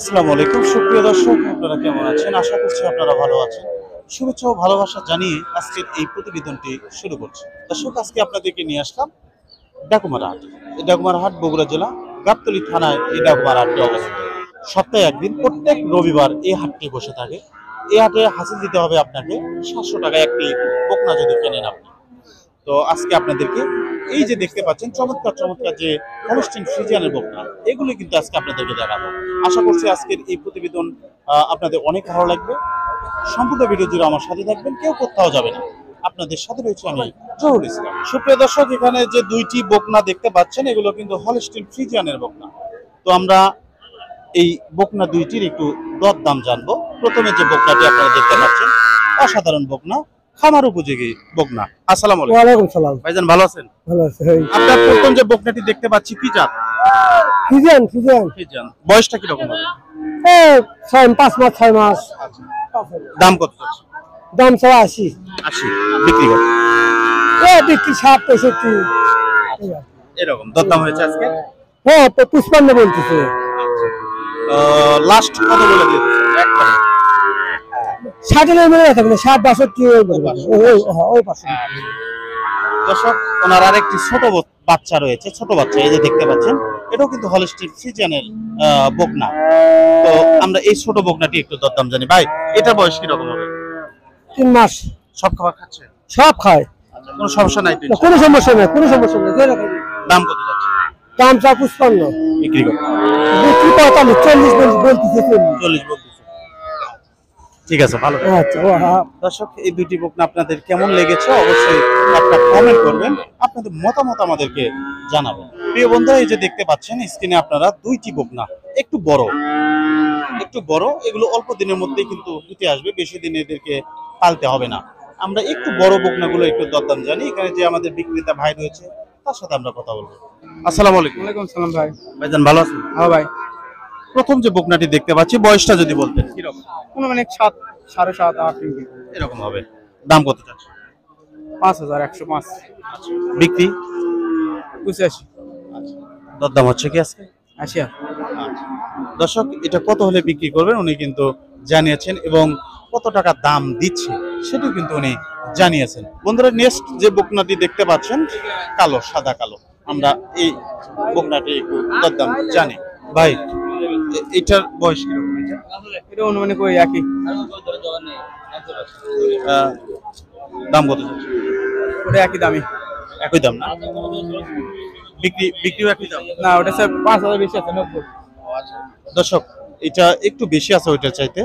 আসসালামু আলাইকুম সুপ্রিয় দর্শক, আপনারা কেমন আছেন? আশা করছি আপনারা ভালো আছেন। শুভেচ্ছা ও ভালোবাসা জানিয়ে আজকের এই প্রতিবেদনটি শুরু করছি। দর্শক, আজকে আপনাদেরকে নিয়ে আসলাম ডাকুমার হাট। এই ডাকুমার হাট বগুড়া জেলা গাবতলী থানায় এই ডাকুমার হাটটি অবস্থিত। সপ্তাহে একদিন প্রত্যেক রবিবার এই হাটটি বসে থাকে। এই হাটে হাসিল দিতে হবে আপনাকে 700 টাকা একটি বকনা যদি কেনেন আপনি। তো আজকে আপনাদেরকে এই যে দেখতে পাচ্ছেন চমৎকার চমৎকার যে হলস্টিন ফ্রিজিয়ানের বকনা, এগুলো কিন্তু আজকে আপনাদেরকে দেখাবো। আশা করছি আজকের এই প্রতিবেদন আপনাদের অনেক ভালো লাগবে। সম্পূর্ণ ভিডিও জুড়ে আমার সাথে থাকবেন, কেউ কোথাও যাবে না। আপনাদের সাথে রয়েছে আমি জহুরুল ইসলাম। সুপ্রিয় দর্শক, এখানে যে দুইটি বকনা দেখতে পাচ্ছেন এগুলো কিন্তু হলস্টিন ফ্রিজিয়ানের বকনা। তো আমরা এই বকনা দুইটির একটু দরদাম জানবো। প্রথমে যে বকনাটি আপনারা দেখতে পাচ্ছেন অসাধারণ বকনা, খামার উপযোগী বকনা। আসসালামু আলাইকুম। ওয়ালাইকুম সালাম। ভাইজান ভালো আছেন? ভালো আছে। আপনার প্রথম যে বকনাটি দেখতে পাচ্ছি কি জাত? Friesian Friesian. ফ্রিজিয়ান। বয়সটা কি রকম হবে? 5 মাস 6 মাস। দাম কত আছে? দাম 80। 80। বিক্রি কত? বিক্রি 60 65। এরকম দরদাম হয়েছে আজকে? হ্যাঁ, 55 বলতেছে। লাস্ট কত বলে দিয়েছে? একটা 60 এর মধ্যে থাকবে, 60 62 বলবে। ওই পাশে। দর্শক, ওনার আরেকটি ছোট বাচ্চা রয়েছে, ছোট বাচ্চা এই যে দেখতে পাচ্ছেন, এটাও কিন্তু হলস্টিন ফ্রিজিয়ানের বকনা। তো আমরা এই ছোট বকনাটি একটু দরদাম জানি। ভাই, এটা বয়স কি রকম হবে? 3 মাস। সব খাবার খাচ্ছে? সব খায়। কোনো সমস্যা নাই তো? কোনো সমস্যা নেই, কোনো সমস্যা নেই। দাম কত যাচ্ছে? দাম 55। বিক্রি কত? বিক্রি 45 40 বলতেছে। 40 বলতেছে। ঠিক আছে, ভালো। আচ্ছা। হ্যাঁ। দর্শক, এই দুটি বকনা আপনাদের কেমন লেগেছে অবশ্যই একটা কমেন্ট করবেন, আপনাদের মতামত আমাদেরকে জানাবেন। প্রিয় বন্ধুরা, এই যে দেখতে পাচ্ছেন স্ক্রিনে আপনারা দুইটি বকনা, একটু বড়, এগুলো অল্প দিনের মধ্যেই কিন্তু দিতে আসবে, বেশি দিন এদেরকে পালতে হবে না। আমরা একটু বড় বকনাগুলো একটু দরদাম জানি। এখানে যে আমাদের বিক্রেতা ভাই রয়েছে তার সাথে আমরা কথা বলবো। আসসালামু আলাইকুম। ওয়ালাইকুম সালাম ভাই। ভাইজান ভালো আছেন? হ্যাঁ ভাই। প্রথম যে বকনাটি দেখতে পাচ্ছি বয়সটা যদি বলতেন কিরকম? কোনো মানে 7 7.5 8 এরকম হবে। দাম কত চাচ্ছেন? 5105। বিক্রি 85। দরদাম হচ্ছে কি আজকে? আচ্ছা। দর্শক, এটা কত হলে বিক্রি করবেন উনি কিন্তু জানিয়েছেন, এবং কত টাকা দাম দিচ্ছে সেটাও কিন্তু উনি জানিয়েছেন। বন্ধুরা, নেক্সট যে বকনাটি দেখতে পাচ্ছেন কালো, সাদা কালো, আমরা এই বকনাটি একটু দরদাম জানি। ভাই, এটার বয়স কিরকম? এটা অনুমানিক ওই একই। দাম কত যাচ্ছে? ওটা একই দামি। একই দাম না? বিক্রিও একই দাম না, ওটা স্যার 5000 বেশি আছে 90। দর্শক, এটা একটু বেশি আছে ওইটার চাইতে,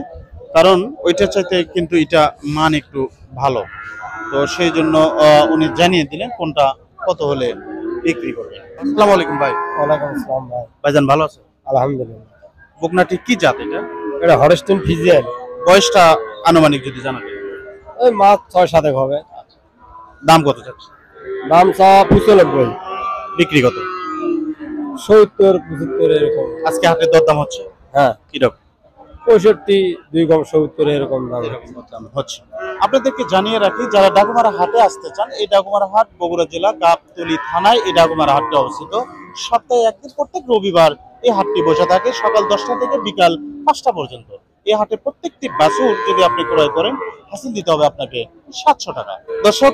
কারণ ওইটার চাইতে কিন্তু এটা মান একটু ভালো। তো সেই জন্য উনি জানিয়ে দিলেন কোনটা কত হলে বিক্রি করবেন। আসসালামু আলাইকুম ভাই। ওয়ালাইকুম আসসালাম ভাই। ভাইজান ভালো আছে? আলহামদুলিল্লাহ। বকনাটি কি জাত এটা? এটা হলস্টিন ফ্রিজিয়ান। বয়সটা আনুমানিক যদি জানাতেন। এই মাছ 6-7 হবে। দাম কত যাচ্ছে? দাম 95। বিক্রি কত? 70 75 এরকম। আজকে হাটের দরদাম হচ্ছে? হ্যাঁ, কিরকম? 65 2 কম 70 এরকম দাম। এরকম দরদাম হচ্ছে। আপনাদেরকে জানিয়ে রাখি, যারা ডাকুমারা হাটে আসতে চান, এই ডাকুমারা হাট বগুড়া জেলা গাবতলী থানায় এই ডাকুমারা হাটটি অবস্থিত। সপ্তাহে একদিন প্রত্যেক রবিবার এই হাটটি বসে থাকে সকাল 10টা থেকে বিকাল 5টা পর্যন্ত। এই হাটে প্রত্যেকটি বাছুর যদি আপনি ক্রয় করেন হাসিল দিতে হবে আপনাকে 700 টাকা। দর্শক,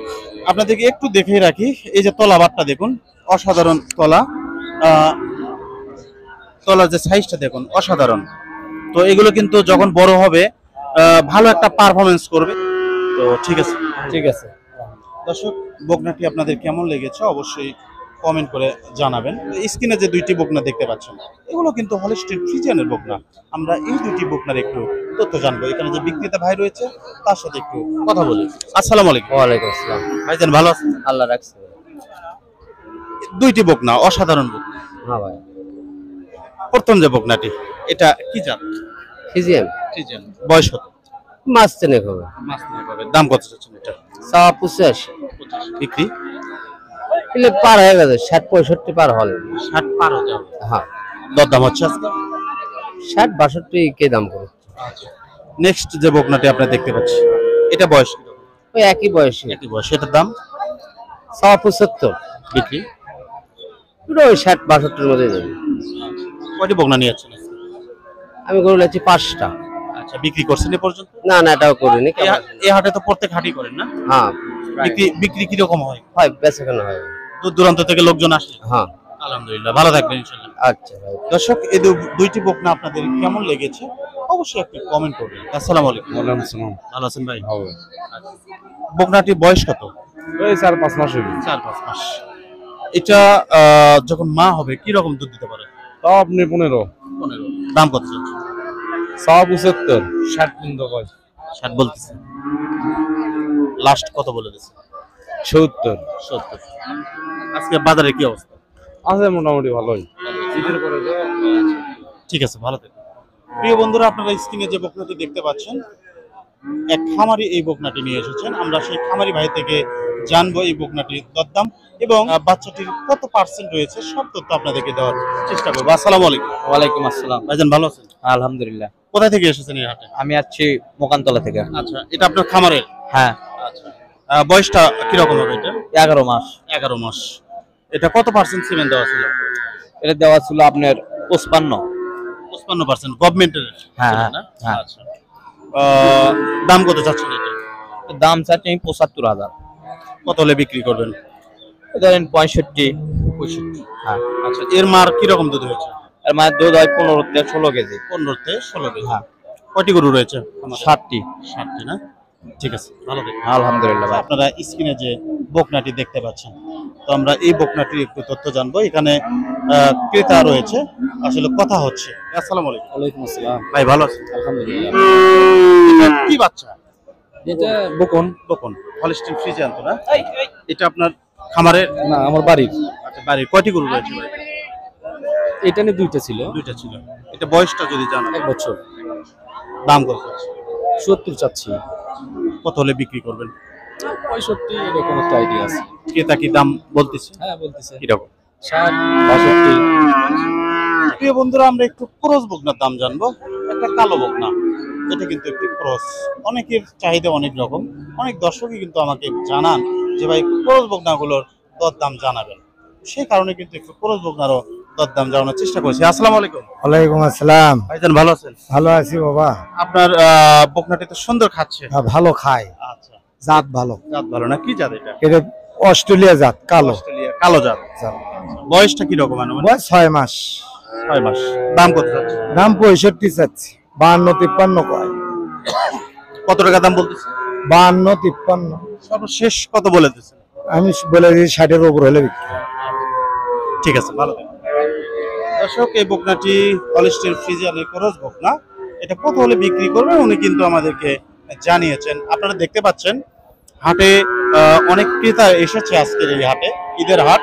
আপনাদেরকে একটু দেখে রাখি, এই যে তলাবারটা দেখুন, অসাধারণ তলা। তলার যে সাইজটা দেখুন, অসাধারণ। তো এগুলো কিন্তু যখন বড় হবে ভালো একটা পারফরমেন্স করবে। তো ঠিক আছে। দর্শক, বকনাটি আপনাদের কেমন লেগেছে অবশ্যই কমেন্ট করে জানাবেন। স্ক্রিনে যে দুইটি বকনা দেখতে পাচ্ছেন এগুলো কিন্তু হলস্টিন ফ্রিজিয়ানের বকনা। আমরা এই দুইটি বকনার একটু তথ্য জানবো। এখানে যে বিক্রেতা ভাই রয়েছে তার সাথে একটু কথা বলি। আসসালামু আলাইকুম। ওয়ালাইকুম আসসালাম। ভাইজান ভালো আছেন? আল্লাহ রাখছে। দুইটি বকনা, অসাধারণ বকনা। হ্যাঁ ভাই। প্রথম যে বকনাটি, এটা কি জাত? ফ্রিজিয়ান। ফ্রিজিয়ান। বয়স কত? মাছ চেনে হবে। মাস তিনেক হবে। দাম কত চাচ্ছেন এটা? 85। বিক্রি এলে পার হয়ে গেছে 60 65 পার হলে। 60 পার হয়ে যাবে। হ্যাঁ, দরদাম হচ্ছে আজকে? 60 62 কে দাম করে। নেক্সট যে বকনাটি আপনি দেখতে পাচ্ছি, এটা বয়স কিরকম? ওই একই বয়সী। একই বয়স। এটার দাম? 75। বিক্রি পুরো ওই 60 62 এর মধ্যে যাবে। কয়টি বকনা নিয়ে যাচ্ছেন? আমি গরু লেছি 5টা। আচ্ছা, বিক্রি করছেন এ পর্যন্ত? না না, এটাও করিনি। এই হাটে তো প্রত্যেক হাটই করেন না? হ্যাঁ, বিক্রি কিরকম হয়? হয় বেচাকেনা হয়। দূর দূরান্ত থেকে লোকজন আসে? হ্যাঁ। আলহামদুলিল্লাহ, ভালো থাকবেন ইনশাআল্লাহ। আচ্ছা ভাই। দর্শক, এই দুইটি বকনা আপনাদের কেমন লেগেছে অবশ্যই একটি কমেন্ট করবেন। আসসালামু আলাইকুম। ওয়ালাইকুম আসসালাম। ভালো আছেন ভাই? হবে বকনাটির বয়স কত? এই 4-5 মাস হইবে। 4-5 মাস। এটা যখন মা হবে কি রকম দুধ দিতে পারে? তাও আপনি 15 15। দাম কত চলছে? 75 60 পর্যন্ত কয় 60 বলতেছে। লাস্ট কত বলে দিছে? 70 70। আজকে বাজারে কি অবস্থা? আছে মোটামুটি ভালোই। ঈদের পরে তো ঠিক আছে, ভালো থাকবেন। প্রিয় বন্ধুরা, আপনারা স্ক্রিনে যে বকনাটি দেখতে পাচ্ছেন, এক খামারি এই বকনাটি নিয়ে এসেছেন। আমরা সেই খামারি ভাই থেকে জানবো এই বকনাটির দরদাম এবং বাচ্চাটির কত পার্সেন্ট রয়েছে সব তথ্য আপনাদেরকে দেওয়ার চেষ্টা করবো। আসসালামু আলাইকুম। ওয়ালাইকুম আসসালাম। ভাইজান ভালো আছেন? আলহামদুলিল্লাহ। কোথায় থেকে এসেছেন এই হাটে? আমি আছি মোকানতলা থেকে। আচ্ছা, এটা আপনার খামারের? হ্যাঁ। আচ্ছা, বয়সটা কিরকম হবে এটা? 11 মাস। 11 মাস। এটা কত পার্সেন্ট সিমেন্ট দেওয়া ছিল? এটা দেওয়া ছিল আপনার 55। 55% গভর্নমেন্টের? হ্যাঁ, না? হ্যাঁ। আচ্ছা, দাম কত চাচ্ছেন এটা? দাম চাচ্ছি 75,000। কত হলে বিক্রি করবেন? ধরেন 65। 65। হ্যাঁ। আচ্ছা, এর মার কি রকম দুধ হয়েছে? এর মায়ের দুধ হয় 15 থেকে 16 কেজি। 15 থেকে 16 কেজি। হ্যাঁ। কয়টি গরু রয়েছে? 60টি। 60টি না? ঠিক আছে, ভালো থাকবেন। আলহামদুলিল্লাহ ভাই। আপনারা স্ক্রিনে যে বকনাটি দেখতে পাচ্ছেন, তো আমরা এই বকনাটির একটু তথ্য জানবো। এখানে ক্রেতা রয়েছে, আসলে কথা হচ্ছে। আসসালামু আলাইকুম। ওয়ালাইকুম আসসালাম। ভাই ভালো আছেন? আলহামদুলিল্লাহ। এটা কি বাচ্চা? এটা বকন। বকন হলস্টিন ফ্রিজিয়ান তো না? এটা আপনার খামারের? না, আমার বাড়ির। আচ্ছা, বাড়ির কয়টি গরু রয়েছে ভাই? এটা নিয়ে 2টা ছিল। 2টা ছিল। এটা বয়সটা যদি জানেন? 1 বছর। দাম কত আছে? 70 চাচ্ছি। কত হলে বিক্রি করবেন? 65 এরকম একটা আইডিয়া আছে। ক্রেতা কি দাম বলতেছে? হ্যাঁ, বলতেছে কিরকম? 60 62। প্রিয় বন্ধুরা, আমরা একটু ক্রস বকনার দাম জানবো। একটা কালো বকনা, এটা কিন্তু একটি ক্রস। অনেকের চাহিদা অনেক রকম। অনেক দর্শকই কিন্তু আমাকে জানান যে ভাই ক্রস বকনাগুলোর দরদাম জানাবেন। সেই কারণে কিন্তু একটু ক্রস বকনারও দরদাম জানানোর চেষ্টা করছি। আসসালামু আলাইকুম। ওয়ালাইকুম আসসালাম। ভাইজান ভালো আছেন? ভালো আছি বাবা। আপনার বকনাটি তো সুন্দর খাচ্ছে। ভালো খায়, আচ্ছা, জাত ভালো। জাত ভালো না? কি জাত এটা? এটা অস্ট্রেলিয়া জাত, কালো। অস্ট্রেলিয়া কালো জাত। বয়সটা কি রকম? বয়স 6 মাস। 6 মাস। দাম কত যাচ্ছে? দাম 65 চাচ্ছি। 52 53 কয়। কত টাকা দাম বলতেছে? 52 53। সর্বশেষ কত বলে দিচ্ছেন? আমি বলে দিই 60-এর উপর হলে বিক্রি। ঠিক আছে, ভালো থাকবেন। দর্শক, এই বকনাটি হলস্টিন ফ্রিজিয়ানের ক্রস বকনা। এটা কত হলে বিক্রি করবেন উনি কিন্তু আমাদেরকে জানিয়েছেন। আপনারা দেখতে পাচ্ছেন হাটে অনেক ক্রেতা এসেছে আজকের এই হাটে। ঈদের হাট,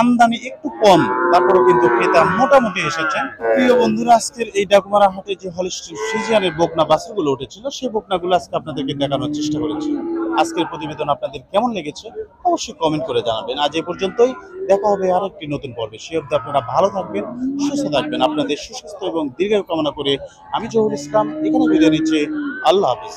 আমদানি একটু কম, তারপরেও কিন্তু ক্রেতা মোটামুটি এসেছেন। প্রিয় বন্ধুরা, আজকের এই ডাকুমারা হাটে যে হলস্টিন ফ্রিজিয়ানের বকনা বাছুরগুলো উঠেছিল, সেই বকনাগুলো আজকে আপনাদেরকে দেখানোর চেষ্টা করেছি। আজকের প্রতিবেদন আপনাদের কেমন লেগেছে অবশ্যই কমেন্ট করে জানাবেন। আজ এই পর্যন্তই, দেখা হবে আরেকটি নতুন পর্বে। সে অবধি আপনারা ভালো থাকবেন, সুস্থ থাকবেন। আপনাদের সুস্বাস্থ্য এবং দীর্ঘায়ু কামনা করে আমি জহুরুল ইসলাম এখানে বিদায় নিচ্ছি। আল্লাহ হাফেজ।